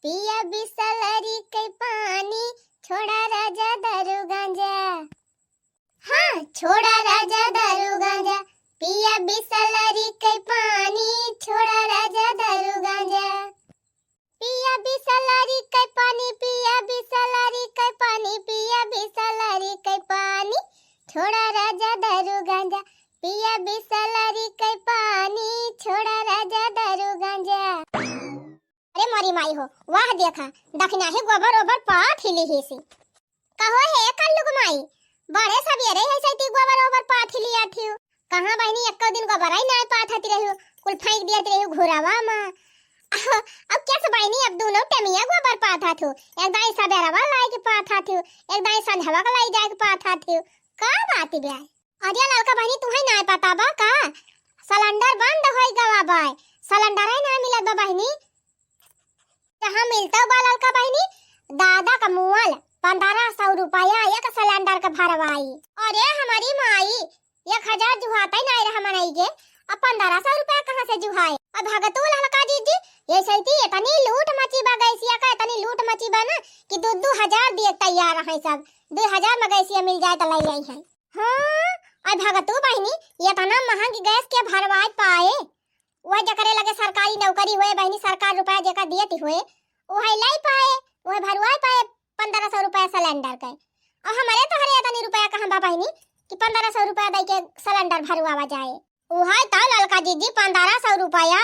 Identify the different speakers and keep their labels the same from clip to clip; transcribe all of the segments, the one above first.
Speaker 1: पिया बिसलरी के पानी छोड़ा राजा दारू गांजा। हाँ छोड़ा राजा दारू गांजा, पिया बिसलरी के पानी छोड़ा राजा दारू गांजा। पिया बिसलरी के पानी, पिया बिसलरी के पानी, पिया बिसलरी के पानी छोड़ा राजा दारू गांजा। पिया बिसलरी के पानी छोड़ा राजा दारू गांजा। अरे मोरी माई हो, वाह देखा दखना है गोबर ओबर पाथ हिली हिसी। कहो है कल्लुग माई बड़े सवेरे है सैती गोबर ओबर पाथ हिली आथी। कहां बहनी एक दिन गोबर आई ना पाथ आती रही, कुल फेंक दिया रही घुरावा में। अब क्या से बहनी अब दोनों टमिया गोबर पाथ आथू, एक दाई सवेरवा लाई के पाथ आथू, एक दाई संझवा का लाई जाए के पाथ आथू। का बात बे? अरे लड़का बहनी तुम्हें ना पता बा का सिलेंडर बंद होई गवा बाय, सिलेंडर ही ना मिलत बा बहनी। कहाँ मिलता बा लड़का बहनी? दादा का मुअल 1500 रुपया एक सिलेंडर का भरवाई। अरे हमारी माई 1000 जुहाता ही नहीं रहा मनाई के, अब 1500 रुपया कहाँ से जुहाए? अब भगतू लड़का जीजी ये सही इतनी लूट मची बा गैसिया का, इतनी लूट मची बा ना कि 2-2000 दिए तैयार है सब। 2000 में गैसिया मिल जाए तो ले आई है। हाँ अब भगतू बहनी इतना महंगी गैस के भरवाए पाए, वह जकरे लगे सरकारी नौकरी हुए बहनी, सरकार रुपया जेका दियती हुए वह लाई पाए, वह भरवाए पाए 1500 रुपया सिलेंडर के। और हमारे तो हरे इतनी रुपया कहां बा बहनी कि 1500 रुपया दे के सिलेंडर भरवावा जाए। वह तो ललका जीजी 1500 रुपया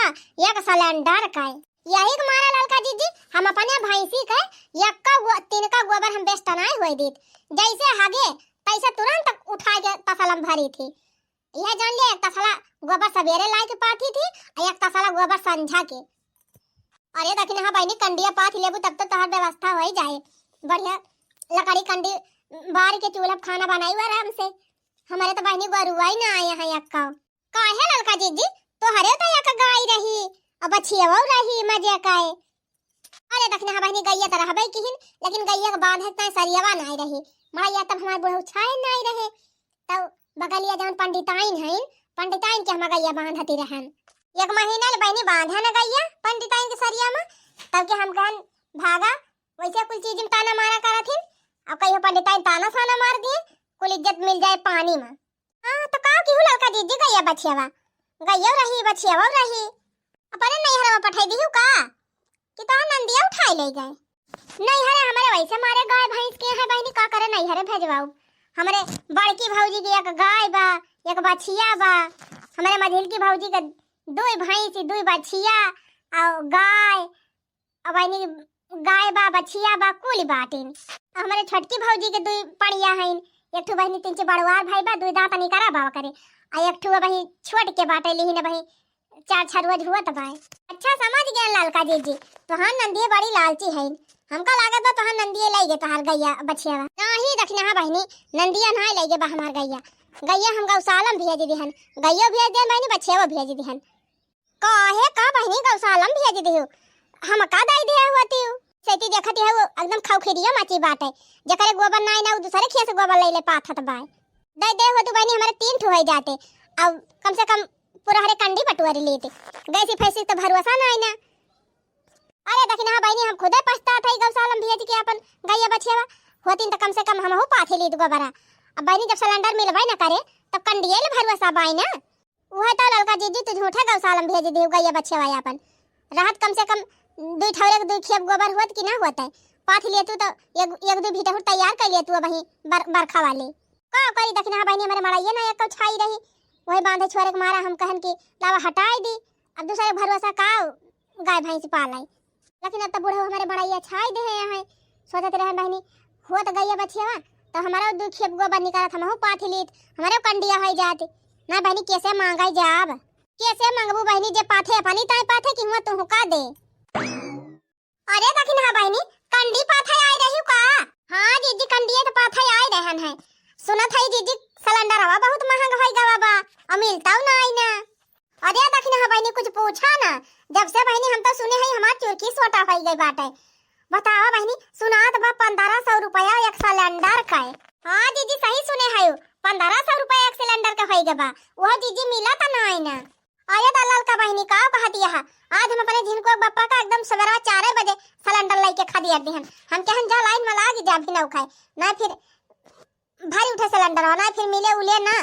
Speaker 1: एक सिलेंडर का। यही के मारा ललका जीजी हम अपने भैंसी के तिनका गोबर हम बेचता नहीं हुए दीत, जैसे हागे तैसे तुरंत उठा के तसलम भरी थी। यह जान ले एक तसला गोबर सवेरे लाई के पाथी थी और एक तसला गोबर संझा के। अरे दखिन हां बहनी कंडिया पाथ लेबू तब तो तहर व्यवस्था हो जाए। बढ़िया लकड़ी कंडी बार के चूल्हा खाना बनाई आराम से। हमारे तो बहनी गरुआ ना आए हैं यक्का। काहे ललका जीजी तो हरे तो यक्का गाय रही अब बछियावा रही मजे काए। अरे दखिन हां बहनी गैया त रहबे किहिन, लेकिन गैया के बांधे त सरियावा नहीं रही। माया तब हमार बुढ़ऊ छाए नहीं रहे, तब बगलिया जौन पंडिताइन हैं, पंडिताइन के हम गैया बांधती रहन। एक महीना ले बहनी बांधा न गैया पंडिताइन के सरिया में, तब के हम कहन भागा वैसे कुल चीज में ताना मारा करथिन। अब कहियो पंडिताइन ताना साना मार दिए, कुल इज्जत मिल जाए पानी में। हां तो का की लड़का जीजी गैया बछियावा गैया रही बछियावा रही अपने नैहर में पठाई दिहु का कि तो नंदिया उठाई ले गए। नैहर हमारे वैसे मारे गाय भैंस के है बहनी, का करे नैहर भेजवाऊ। हमारे बड़की भौजी की एक गाय बा एक बछिया बा, हमारे मझिल की भौजी के 2 भैंस 2 बछिया और गाय और बहनी गाय बा बछिया बा कुल बाटिन। हमारे छोटकी भौजी के 2 पड़िया हैं, एक ठो बहनी 3 बड़वार भाई बा 2 दांत निकरा बा करे आ एक ठो बही छोट के बाटे ली ने बही 4 छरुआ हुआ बा। अच्छा समझ गए ललका जीजी, तो हां नंदिए बड़ी लालची है। हमका लागत बा तोहां नंदिए लाई गे तोहार गैया बछिया नहीं रखना है बहनी, नंदिया नहीं लाई गे बा हमार गैया। गैया हम गौशाला में भेज दिहन, गैया भेज दे बहनी बछिया भेज दिहन। काहे का बहनी गौशाला में भेज दिहु, हम का दाई दे होती सेती देखती है वो एकदम खौखिरिया माची बात है। जकरे गोबर नहीं ना दूसरे खेत से गोबर ले ले पाथत बाय दे दे हो तू बहनी हमारे 3 ठो हो जाते। अब कम से कम पूरा हरे कंडी पटुआरी लेते, गैसी फैसी तो भरोसा नहीं ना। अरे दखिन हां बहनी हम खुदे पछतात है गौशाला में भेज के अपन गैया बछिया होतीन तो कम से कम हमहु पाथे ली गोबरा। अब बहनी जब सिलेंडर मिलबे ना करे तब कंडिये ले भरोसा बाई ना। वह तो ललका जीजी तू झूठा गौशाला में भेज दे गैया बछिया अपन राहत कम से कम 2 ठौरे 2 खेप गोबर होत कि ना होत है पाथ लिए तू तो एक 2 भीटा तैयार कर लिए तू वही बरखा वाले का करी। दखिन हां बहनी हमारे मड़ाइए ना एक छाई रही वही बांधे छोरे के मारा हम कहन कि लावा हटाई दी। अब दूसरे भरोसा का गाय भैंस पालाई, लेकिन अब तो बूढ़ा हमारे बड़ाइया छाई दे है। सोचते रहे बहनी हो तो गैया बछिया तो हमारा 2 खेप गोबर निकालत हमहु पाथ लीत हमारे कंडिया हो जाते ना। बहनी कैसे मांगाई जाब, कैसे मांगबू बहनी जे पाथे अपनी ताई पाथे कि हुआ तू का दे। अरे दखिन हां बहनी कंडी पाथे आई रही का? हां जीजी कंडिये के पाथे आई रहन है। सुनत है जीजी सिलेंडर हवा बहुत महंगा होई गवा बा और मिलता नहीं ना। अरे दखिन हां बहनी कुछ पूछा ना, जब से बहनी हम तो सुने है हमार चुरकी सोटा हो गई बाटे। बतावा बहनी सुनात बा 1500 रुपया एक सिलेंडर का। हां जीजी सही सुने है 1500 रुपया एक सिलेंडर का होई गबा, वो जीजी मिला त नहीं ना। अरे दलाल का बहनी का कहती है आज हम अपने झिनको बप्पा का एकदम सवेरा 4 बजे सिलेंडर लेके खा दिया दिहन। हम कहन जा लाइन में लाग जा भी ना खाए ना फिर भारी उठे सिलेंडर ना फिर मिले उले ना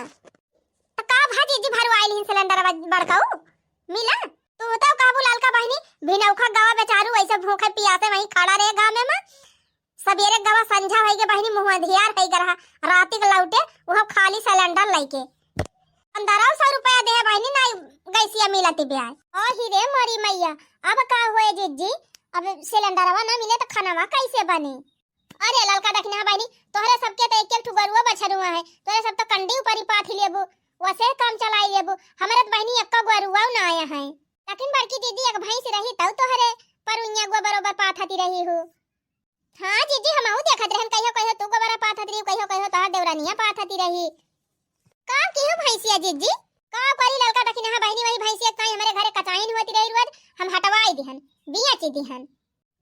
Speaker 1: त का भाजी जी भरवा आइल सिलेंडर बड़काऊ मिला तू तो काबू लाल का बहनी भिनौखा गवा बेचारू ऐसे भूखे पियासे वहीं खड़ा रहे गांव में सबेरे गवा संझा होई के बहनी मुंह धियार है करहा राती के लौटे वो खाली सिलेंडर लेके 1500 रुपया दे बहनी ना गैसिया मिलती ब्याह ओ ही रे मरी मैया अब का होए जीजी अब सिलेंडरवा ना मिले तो खानावा कैसे बने। अरे ललका देखना बहनी तोहरे सबके तो एक ठुगरुआ बछरुआ है तोहरे सब तो कंडी ऊपर ही पाथी लेबू वैसे काम चलाई लेबू हमारे तो बहनी एक गरुआ ना आया है लेकिन बड़की दीदी एक भैंस रही तब तोहरे परुइया गो बरोबर पाथती रही हो। हां जीजी हमहू देखत रहन कहियो कहियो तू गो बरा पाथती रही कहियो कहियो तोहर देवरानिया पाथती रही का कियो भैंसिया जीजी का करी ललका देखना है बहनी वही भैंसिया काई हमारे घरे कचाइन होती रही रोज हम हटवाई दिहन बिया ची दिहन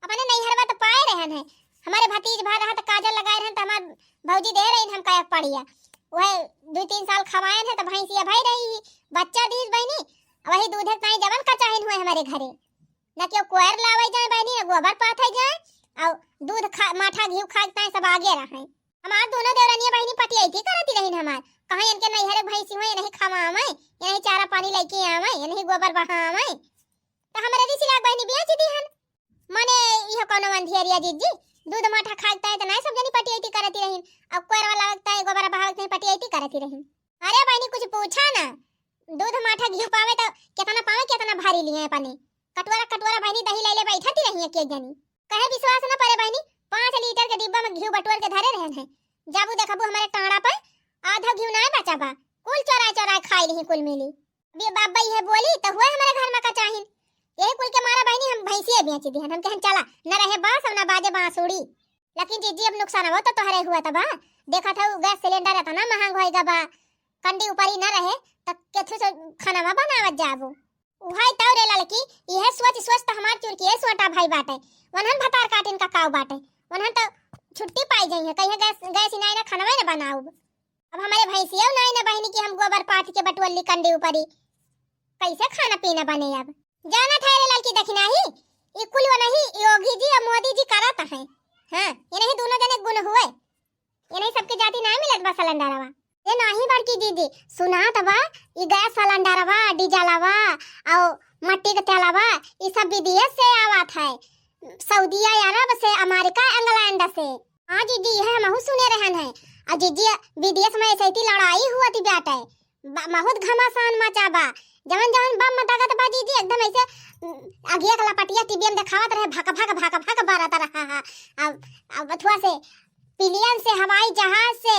Speaker 1: अपने नैहरवा तो पाए रहन है हमारे भतीज भा रहा तो काजल लगाए रहन तो हमार भौजी दे रही हम काया पड़िया वह 2-3 साल खवायन है तो भैंसिया भाई रही बच्चा दीज बहनी वही दूधे ताई जवन कचाइन हुए हमारे घरे न क्यों कोयर लावे जाए बहनी न गोबर पाथे जाए और दूध माठा घी खा ताई सब आगे रहे हमार दोनों देवरानिया बहनी पटियाई थी करती रही हमार कहां इनके नैहरे भैंसी हुए नहीं खवावे ये नहीं चारा पानी लेके आवे ये नहीं गोबर बहावे तो हमारे दी सिला बहनी बेच दीहन माने इहो कोनो मंधियरिया जीजी दूध माठा खाता है तो नहीं सब जनी पटियाई करती रही अब कोयर वाला लगता है गोबर बहावत नहीं पटियाई करती रही। अरे बहनी कुछ पूछा ना दूध माठा घी पावे तो कितना भारी लिए पानी कटोरा बहनी दही ले ले बैठती रही के जनी कहे विश्वास न परे बहनी 5 लीटर के डिब्बा में घी बटोर के धरे रहन है जाबू देखबू हमारे टांगड़ा पर आधा घी नहीं बचा बा कुल चोरा खाई रही कुल मिली बे बाबा ये बोली तो हुए हमारे घर में कचाहिन यही कुल के मारा बहनी हम भैंसिया बेच दी हम कहन चला न रहे बांस न बाजे बांसुड़ी लेकिन जीजी अब नुकसान हो तो तोहरे हुआ तबा देखा था गैस सिलेंडर इतना महंगा होएगा बा कंडी ऊपर ही न रहे त केथु से खाना बनावत जाबू उहाई ताव रे लड़की यह सोच तो हमार चुरकी है सोटा भाई बाटे वनहन भतार काटिन का काव बाटे वनहन तो छुट्टी पाई जाई है कहीं गैस नहीं ना खाना ना बनाऊ अब हमारे भैंसिया नहीं ना बहनी की हम गोबर पाथ के बटवली कंडी ऊपर ही कैसे खाना पीना बने अब जाना ठहरे लड़की देखना ही ये कुल वो नहीं योगी जी और मोदी जी करत है हां ये नहीं दोनों जने गुण हुए ये नहीं सबके जाति ना मिलत बा सिलेंडरवा ये नहीं बड़की दीदी सुना तबा ये गैस सिलेंडरवा डीजलवा और मट्टी के तेलवा ये सब विदेश से आवत है सऊदी अरब से अमेरिका इंग्लैंड से। हां दीदी है महू सुने रहन है और दीदी विदेश में ऐसी लड़ाई हुआ थी बेटे बहुत घमासान मचाबा जवन बम मतागत बा दीदी एकदम ऐसे आगिया कला पटिया टीवी में दिखावत रहे भाग बारत रहा अब बथुआ से पिलियन से हवाई जहाज से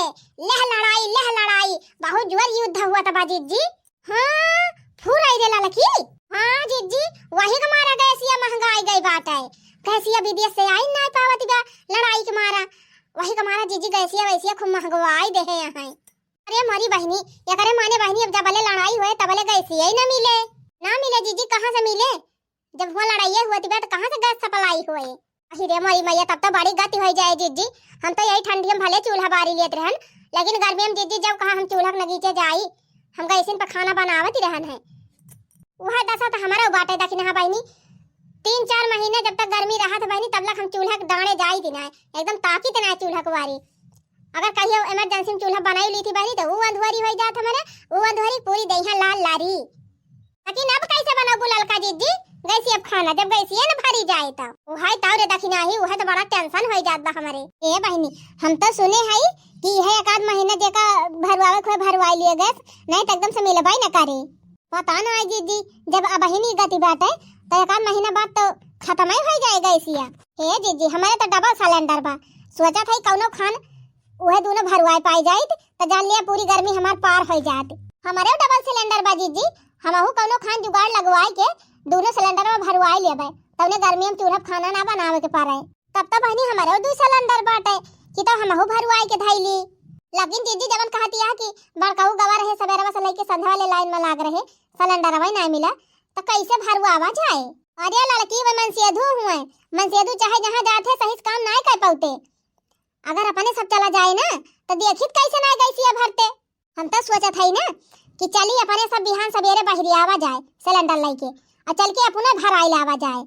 Speaker 1: लह लड़ाई बहुत जोर युद्ध हुआ था बाजी जी। हां फूर आई रे लड़की हां जीजी वही के मारा गैसिया महंगाई गई बात है गैसिया विदेश से आई ना पावती बा लड़ाई के मारा वही के मारा जीजी गैसिया वैसिया खूब महंगाई दे है यहां। अरे हमारी बहनी या करे माने बहनी अब जब लड़ाई हुए तब गैसिया ही ना मिले जीजी कहां से मिले जब वो लड़ाई हुई थी तो कहां से गैस सप्लाई हुए। अरे मोरी मैया तब तो बड़ी गति हो जाए जीजी हम तो यही ठंडी में भले चूल्हा बारी लेते रहन लेकिन गर्मी में जीजी जब कहा हम चूल्हा के नगीचे जाई हम गैसिन पर खाना बनावत ही रहन है वह दशा तो हमारा बाटे दखिन हां बहनी 3-4 महीने जब तक गर्मी रहा था बहनी तब तक हम चूल्हा के दाने जाई थी ना एकदम ताकत ना चूल्हा को वारी अगर कहियो इमरजेंसी में चूल्हा बनाई ली थी बहनी तो वो अंधवारी हो जात हमारे वो अंधवारी पूरी दहिया लाल लारी लेकिन अब कैसे बनाबू ललका जीजी गैसी अब खाना जब गैसी है ना भरी जाए तो वहाई ताव रे दखिना ही वह तो बड़ा टेंशन हो जात बा हमारे। ए बहनी हम तो सुने है कि है एक आध महीना जेका भरवावे को भरवाई लिए गैस नहीं तो एकदम से मिलबाई ना करे पता ना है जीजी जब अब बहनी गति बात है तो एक आध महीना बाद तो खत्म ही हो जाएगा गैसिया। हे जीजी हमारे तो डबल सिलेंडर बा सोचा था कौनो खान वह दोनों भरवाई पाई जाए तो जान लिया पूरी गर्मी हमार पार हो जात हमारे डबल सिलेंडर बा जीजी हमहू कौनो खान जुगाड़ लगवाई के दोनों सिलेंडर में भरवाई लेबे तबने गर्मी में चूल्हा खाना ना बनावे के पारे तब तो बहनी हमारे 2 सिलेंडर बाटे कि तो हमहू भरवाई के धैली लेकिन जीजी जवन कहती है कि बड़काऊ गवा रहे सवेरे से लेके संध्या वाले लाइन में लाग रहे सिलेंडर वही नहीं मिला तो कैसे भरवावा जाए। अरे लड़की वे मनसेधु चाहे जहाँ जाते सही काम नहीं कर पाते अगर अपने सब चला जाए ना तो देखित कैसे नहीं गैसिया भरते हम तो सोचा था ना कि चली अपने सब बिहान सवेरे बहरियावा जाए सिलेंडर लेके और चल के अपने भराई लावा जाए।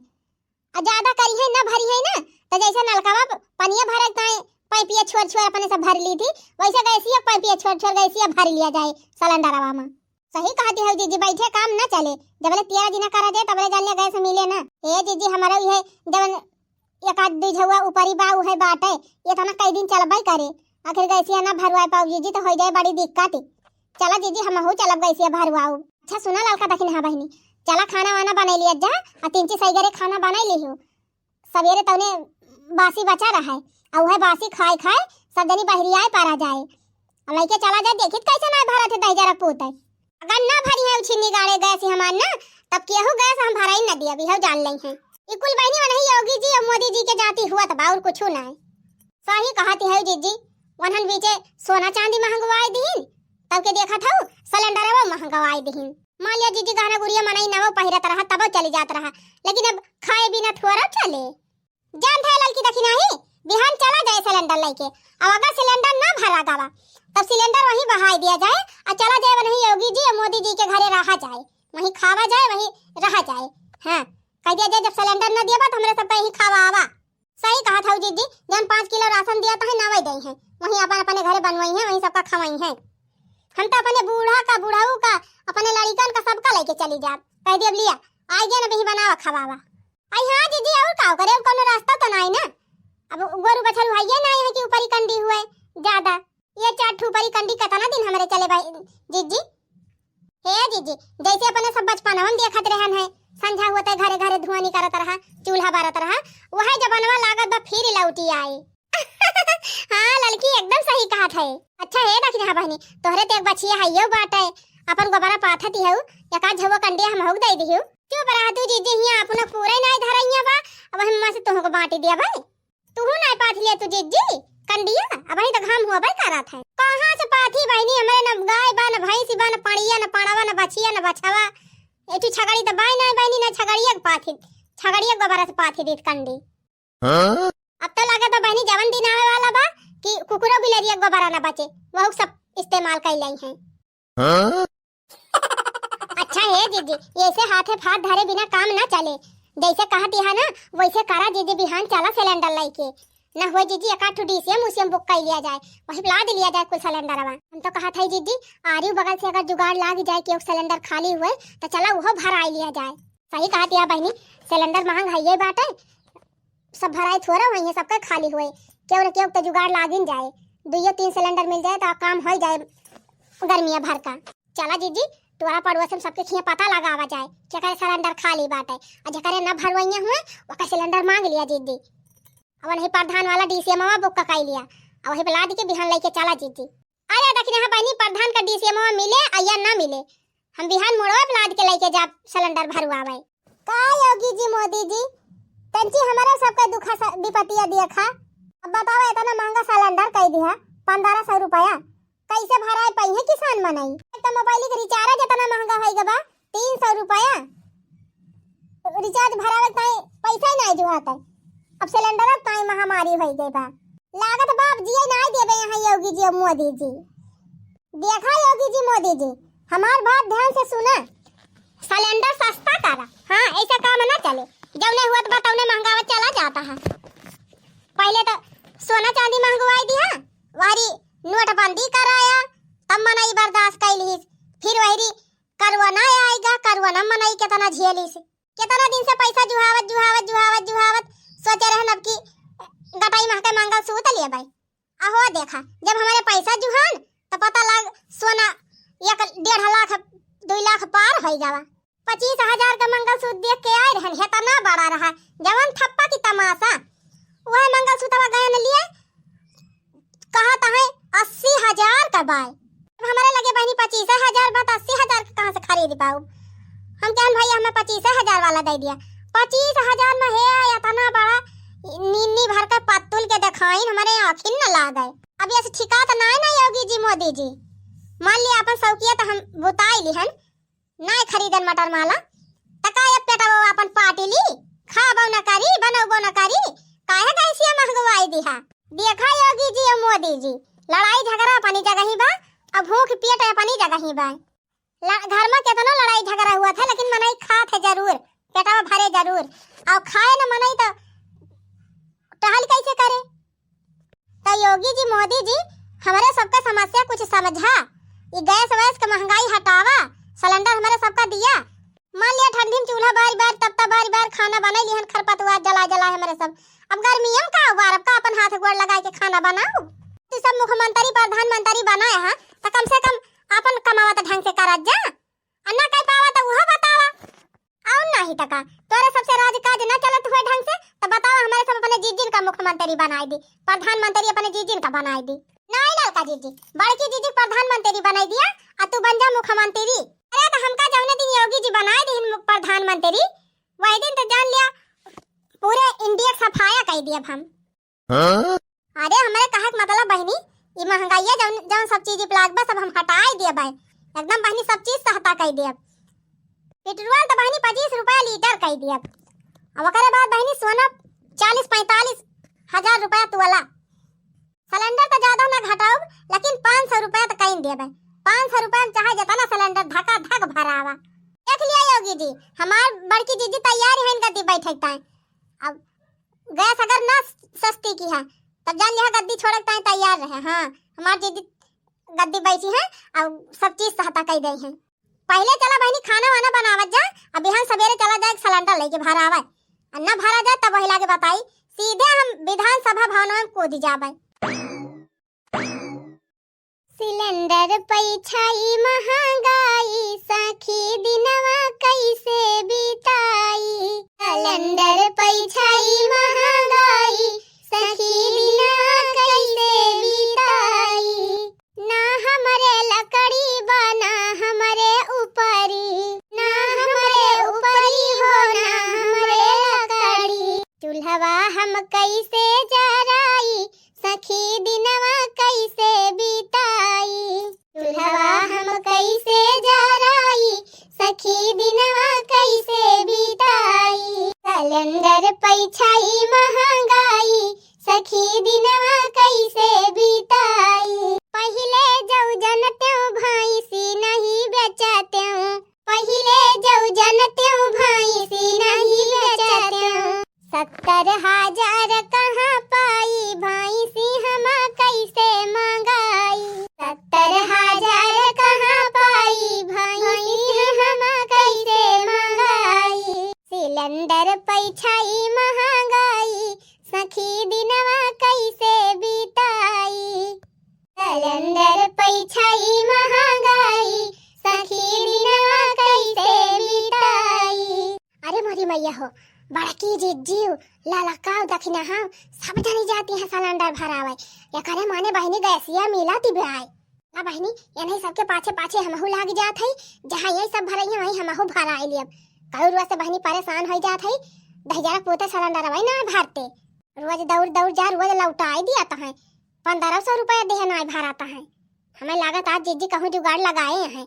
Speaker 1: और ज्यादा करी है ना भरी है ना तो जैसे नलकावा पनिया भरे ताए पाइपिया छोड़ अपने से भर ली थी वैसे गैसिया पाइपिया छोड़ गैसिया भर लिया जाए सिलेंडरवा में। सही कहती है जीजी, बैठे काम ना चले, जबले 13 दिन करा जाए तबले जाने गैस मिले ना। ए जीजी हमारा ये जब एक आध दू झवा ऊपरी बाऊ है बाटे ये तो ना कई दिन चलबाई करे, आखिर गैसिया ना भरवाए पाऊ जीजी तो हो जाए बड़ी दिक्कत। चला जीजी हम हो चलब गैसिया भरवाऊ। अच्छा सुना ललका दखिन हां बहनी, चला खाना वाना बना लिया जा और 3 सही गरे खाना बना ली हो। सवेरे तवने बासी बचा रहा है और वह बासी खाए सब जनी बहरियाए पारा जाए और लइके चला जाए देखित कैसे ना भरा थे 10 पूत है। अगर ना भरी है छिन्नी गाड़े गैस हमार ना तब केहू गैस हम भराई न दिया भी हो जान लई है। ई कुल बहनी नहीं योगी जी और मोदी जी के जाती हुआ तब और कुछ ना है। सही कहती है जीजी, वनहन बीचे सोना चांदी महंगवाई दीन तब के देखा था सिलेंडरवा महंगवाई दीन। मान लिया जीजी गहना गुड़िया मनाई नवो पहिरत रहा तब चली जात रहा, लेकिन अब खाए बिना थोड़ा चले। जान थे ललकी दखी नहीं बिहान चला जाए सिलेंडर लेके और अगर सिलेंडर ना भरा गावा तब सिलेंडर वहीं बहाई दिया जाए और चला जाए वहीं योगी जी और मोदी जी के घरे रहा जाए, वहीं खावा जाए वहीं रहा जाए। हाँ कह दिया जाए जब सिलेंडर न दिया तो हमरे सब पे ही खावा आवा। सही कहा था जीजी, जन 5 किलो राशन दिया तो है नवाई दई है वहीं अपन अपने घरे बनवाई है वहीं सबका खवाई है। हम तो अपने बूढ़ा का बुढ़ाऊ का अपने लड़कन का सबका लेके चली जात। कह दिया लिया आई गया ना भी बनावा खवावा। आई हां जीजी और का करे कोनो रास्ता तो नहीं ना, अब गोरु बछल है ये नहीं है कि ऊपरी कंडी हुए ज्यादा ये 4 ऊपरी कंडी कितना दिन हमरे चले भाई जीजी। हे जीजी जैसे अपने सब बचपन हम देखत रहन है संझा होते घरे घरे धुआं नहीं करत रहा चूल्हा बारत रहा वह जबनवा लागत बा फिर लौटी आई। हां लड़की एकदम सही कहा था। अच्छा है दखी हां बहनी तोहरे ते एक बचिया हइयो बाटे अपन गोबरा पाथती हऊ एका झवो कंडिया हम होग दई दिहु। चुप रहा तू जीजी हिया अपना पूरा नहीं धरइया बा अब हम से तुह को बांटी दिया भाई तू नहीं पाथ लिया तू जीजी कंडिया अब ही तो घाम हुआ भाई करा था। कहां से पाथी बहनी हमरे न गाय बा न भैंस बा न पड़िया न पाड़ावा न बचिया न बछवा एटू छगड़ी तो बाई नहीं बहनी न छगड़िया पाथी छगड़िया गोबरा से पाथी दीत कंडी। अब तो लगा तो बहनी जवन दिन आवे वाला बा कि कुकुरो बिलरिया गोबरा न बचे वो सब इस्तेमाल कर लई हैं। अच्छा है जीजी ऐसे हाथे फाथ धरे बिना काम ना चले, जैसे कहती है ना वैसे करा जीजी बिहान चला सिलेंडर लेके ना हो जीजी एका डीसीएम उसीएम बुक कर लिया जाए वही ला दे लिया जाए कुल सिलेंडरवा। हम तो कहा था जीजी आरी बगल से अगर जुगाड़ लाग जाए कि सिलेंडर खाली हुए तो चला वो भराई लिया जाए। सही कहती है बहनी सिलेंडर महंग है ये बात है सब भराई थोड़ा हुई है सबका खाली हुए क्यों न क्यों तो जुगाड़ लागिन जाए 2-3 सिलेंडर मिल जाए तो काम हो जाए गर्मिया भर का। चला जीजी तोरा पड़ोस में सबके खिया पता लगावा जाए जकरे सिलेंडर खाली बाटे और जकरे न भरवइया हुए ओका सिलेंडर मांग लिया जीजी। अब वही प्रधान वाला डीसीएमवा बुक का कर लिया और वही बुला दी के बिहान लेके चला जीजी। अरे देखने हां बहनी प्रधान का डीसीएमवा मिले या ना मिले हम बिहान मोड़वा बुला के लेके जा सिलेंडर भरवावे। का योगी जी मोदी जी तंची हमारा सबका दुखा विपतिया देखा। अब बताओ इतना महंगा सिलेंडर कह दिया 1500 रुपया कैसे भराए पई है किसान मनाई। तो मोबाइल के रिचार्ज इतना महंगा है गबा 300 रुपया रिचार्ज भरावे ताई पैसा नहीं जुहाता। अब सिलेंडर अब ताई महामारी हो गई बा लागत बाप जी नहीं देबे यहाँ योगी जी और मोदी जी। देखा योगी जी मोदी जी हमार बात ध्यान से सुना सिलेंडर सस्ता करा। हाँ ऐसा काम ना चले जब नहीं हुआ तो बताओ महंगावा चला जाता है। पहले तो सोना चांदी महंगवाई दिया वारी नोटबंदी कराया तब मनाई बर्दाश्त कैली फिर वही करवाना आएगा करवाना मनाई कितना झेली से कितना दिन से पैसा जुहावत जुहावत जुहावत जुहावत सोचे रहन अब की गटाई महके मंगल सूत लिए भाई। आहो देखा जब हमारे पैसा जुहान तो पता लग सोना 1.5 लाख 2 लाख पार हो जावा 25,000 का मंगल सूत देख के आए रहन इतना बड़ा रहा जवन थप्पा की तमाशा वह मंगल सूतवा गए न लिए कहा था 80,000 का बाय। हमारे लगे बहनी 25,000 बात 80,000 का कहां से खरीद पाऊं हम कहन भाई हमें 25,000 वाला दे दिया 25,000 में है इतना बड़ा नीनी भर के पत्तुल के दिखाई हमारे आँखिन न ला गए। अब ये ठिका तो नहीं ना योगी जी मोदी जी मान लिया अपन सौकिया तो हम बुताई लिहन नहीं खरीदन मटर माला तका ये पेटा अपन पार्टी ली खाबो न करी बनबो न करी काहे गैसिया महंगवाई दिहा। देखा योगी जी और मोदी जी लड़ाई झगड़ा अपनी जगह ही बा अब भूख पेट अपनी जगह ही बा। घर में कितना लड़ाई झगड़ा हुआ था लेकिन मनाई जरूर। और खाए न मनई तो टहल कैसे करे? तो योगी जी मोदी जी हमारे सबका समस्या कुछ समझा, ये गैस वैस का महंगाई हटावा, सिलेंडर हमारे सबका दिया। मान लिया ठंडी में चूल्हा बारी बार खाना बना लिहन, खरपतवार जला हमारे सब। अब गर्मियों में का बार अब का अपन हाथ गोड़ लगा के खाना बनाओ। तो सब मुख्यमंत्री प्रधानमंत्री बनाए हैं तो कम से कम अपन कमावत ढंग से करत जा, अन्ना कह पावा तो वह बतावा। और नहीं तका तोरे सबसे राजकाज न चलत हुए ढंग से तो बतावा हमारे सब अपने जीजिन का मुख्यमंत्री बनाई दी, प्रधानमंत्री अपने जीजिन का बनाई दी। नहीं लड़का जीजी बड़की जीजी प्रधानमंत्री बनाई दिया और तू बन जा मुख्यमंत्री। अरे तो हमका जौने दिन योगी जी बनाए दी प्रधानमंत्री वही दिन तो जान लिया पूरे इंडिया सफाया कह दिया हम। अरे हमारे कहा मतलब बहनी ये महंगाई जौन सब चीज प्लाग सब हम हटाई दिया भाई, एकदम बहनी सब चीज से हटा कह दिया। पेट्रोल तो बहनी 25 रुपया लीटर कह दिया। अब ओकरे बाद बहनी सोना 40-45 हजार रुपया तुअला। सिलेंडर तो ज्यादा ना घटाओ लेकिन 500 रुपया तो कहीं दे भाई। 500 रुपया में चाहे जितना सिलेंडर धका धक भरावा। देख लिया योगी जी हमार बड़की जीजी तैयार है इनका दी बैठता है। अब गैस अगर ना सस्ती की है तब जान लिया गद्दी छोड़ के तैयार रहे। हाँ हमार जीजी गद्दी बैठी है और सब चीज सहता कह गई है। पहले चला बहनी खाना वाना बनावत जा, अब बिहान सवेरे चला जाए सिलेंडर लेके भरावे, अन्ना भरा जाए तब वही लागे बताई सीधे हम विधानसभा भवन में कूद जावे। सिलेंडर पैछाई महंगाई सखी दिनवा कैसे बिताई। सिलेंडर पैछाई महंगाई सखी दिनवा कैसे बिताई। ना हमारे लकड़ी बना हमारे ऊपरी, ना हमारे ऊपरी हो ना हमारे लकड़ी। चूल्हवा हम कैसे जराई सखी दिनवा कैसे बिताई। चूल्हवा हम कैसे जराई सखी दिनवा कैसे बिताई। सिलेंडर पैछाई महंगाई सखी दिनवा कैसे बिताई। पहिले जऊ जनत्यों भैंसी नहीं बेचत्यों, पहिले जऊ जनत्यों भैंसी नहीं बेचत्यों। 70,000 कहाँ पाई भैंसी हम कैसे मंगाई। 70,000 कहाँ पाई भैंसी हम कैसे मंगाई। सिलेंडर पैछाई महंगाई सखी दिनवा कैसे बिताई। सिलेंडर पैछाई महंगाई सखी दिनवा कैसे बिताई। अरे मोरी मैया हो बड़की जीजी ललकाव दखिना हम सब जनी जाती है सिलेंडर भरावे। ये करे माने बहनी गैसिया मिलाती बेआई ना बहनी ये सबके पाछे पाछे हमहु लाग जात है। जहाँ यही सब भरई वही हमहु भराई लियब। कई रुआ से बहनी परेशान हो जात है। 10,000 पोते सिलेंडर वही ना भरते, रोज दौड़ जा रोज लौटाई दिया तो है 1500 रुपया देह ना भराता है। हमें लागत आज जीजी कहूँ जुगाड़ लगाए हैं,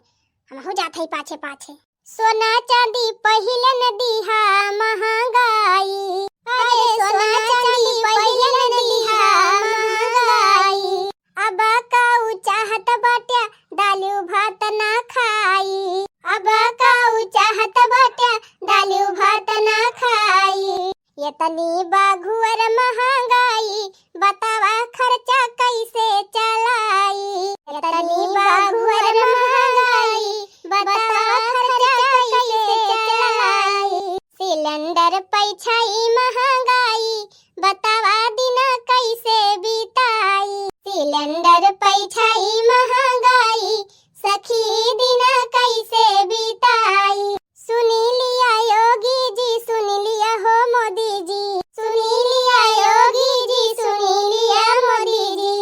Speaker 1: हम हो जाते ही पाछे पाछे। सोना चांदी पहिले न दिहा महंगाई, अरे सोना चांदी पहिले न दिहा महंगाई। अब काऊ चाहत बाटे दालू भात ना खाई, अब काऊ चाहत बाटे दालू भात ना खाई। ये तनी बाघुअर महंगाई बतावा खर्चा कैसे चलाई। ये तनी बाघुअर महंगाई बतावा खर्चा कैसे चलाई। सिलेंडर पैछाई महंगाई बतावा दिन कैसे बिताई। सिलेंडर पैछाई महंगाई सखी दिन कैसे बिताई। सुनी लिया योगी जी सुन लिया हो मोदी जी, सुनी लिया योगी जी सुनी लिया मोदी जी।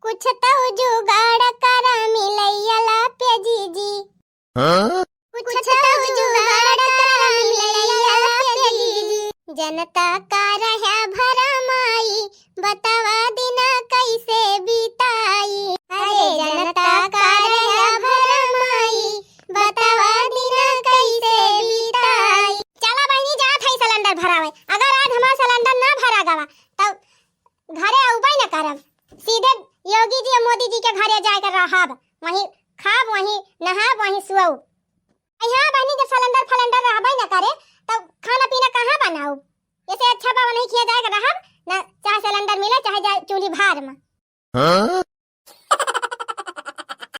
Speaker 1: कुछ तो जुगाड़ करा मिलैया पे जीजी, कुछ तो जुगाड़ करा मिलैया पे जीजी। जनता का रहा भरमाई बतावा दिन कैसे बिताई। अरे जनता का रहा भरमाई बतावा दिन कैसे बिताई। चला बहनी जात है सिलेंडर भरावे। अगर आज हमारा सिलेंडर ना भरा गवा तब घरे आउबे न करब, सीधे योगी जी और मोदी जी के घरे जाकर रहब, वहीं खाब वहीं नहाब वहीं सुअब। यहाँ बहनी जब सिलेंडर फलेंडर रहबे न करे तब खाना पीना कहाँ बनाऊ। ऐसे अच्छा बाबा नहीं किया जाएगा रहब ना, चाहे सिलेंडर मिले चाहे जाए चूल्ही भार में।